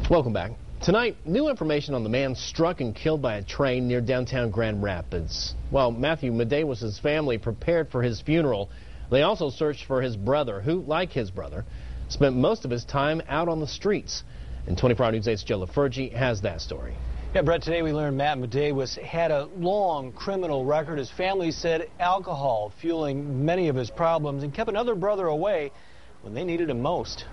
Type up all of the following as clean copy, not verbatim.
Welcome back. Tonight, new information on the man struck and killed by a train near downtown Grand Rapids. While Matthew Medawis' family prepared for his funeral, they also searched for his brother, who, like his brother, spent most of his time out on the streets. And 24 Hour News 8's Joe LaFurgey has that story. Yeah, Brett, today we learned Matt Medawis had a long criminal record. His family said alcohol fueling many of his problems and kept another brother away when they needed him most.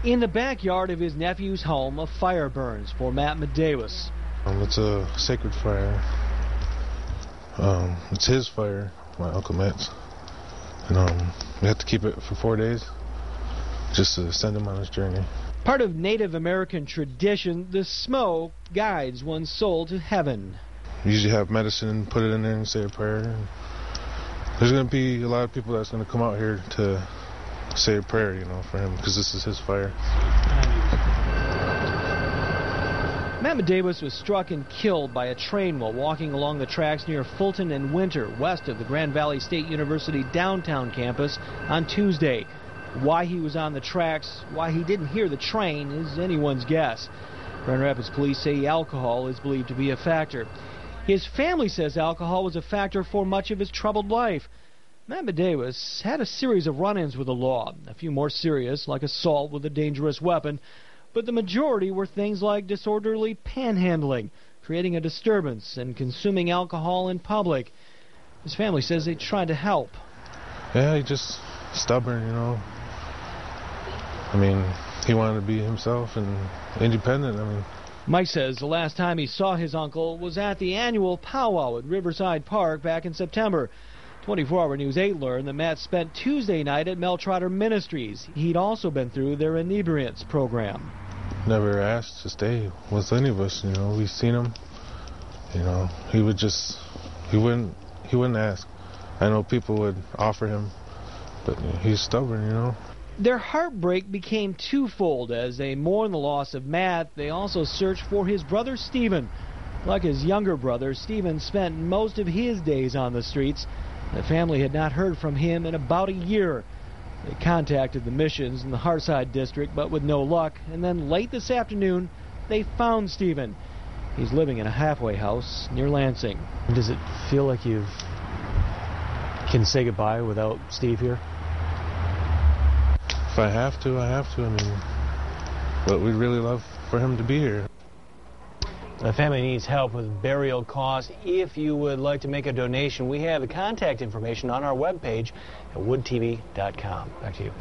In the backyard of his nephew's home, a fire burns for Matt Medawis. It's a sacred fire. It's his fire, my Uncle Matt's. And we have to keep it for 4 days just to send him on his journey. Part of Native American tradition, the smoke guides one's soul to heaven. You usually have medicine, put it in there and say a prayer. And there's going to be a lot of people that's going to come out here to say a prayer, you know, for him, because this is his fire. Matt Medawis was struck and killed by a train while walking along the tracks near Fulton and Winter, west of the Grand Valley State University downtown campus on Tuesday. Why he was on the tracks, why he didn't hear the train, is anyone's guess. Grand Rapids police say alcohol is believed to be a factor. His family says alcohol was a factor for much of his troubled life. Matt Medawis had a series of run-ins with the law, a few more serious, like assault with a dangerous weapon, but the majority were things like disorderly panhandling, creating a disturbance, and consuming alcohol in public. His family says they tried to help. Yeah, he just stubborn, you know. I mean, he wanted to be himself and independent. I mean, Mike says the last time he saw his uncle was at the annual powwow at Riverside Park back in September. 24 Hour News 8 learned that Matt spent Tuesday night at Mel Trotter Ministries. He'd also been through their inebriants program. Never asked to stay with any of us, you know. We've seen him, you know. He wouldn't ask. I know people would offer him, but he's stubborn, you know. Their heartbreak became twofold. As they mourn the loss of Matt, they also searched for his brother Stephen. Like his younger brother, Stephen spent most of his days on the streets. The family had not heard from him in about a year. They contacted the missions in the Hearthside district, but with no luck. And then late this afternoon, they found Stephen. He's living in a halfway house near Lansing. Does it feel like you can say goodbye without Steve here? If I have to, I have to. I mean, but we'd really love for him to be here. The family needs help with burial costs. If you would like to make a donation, we have the contact information on our webpage at woodtv.com. Back to you.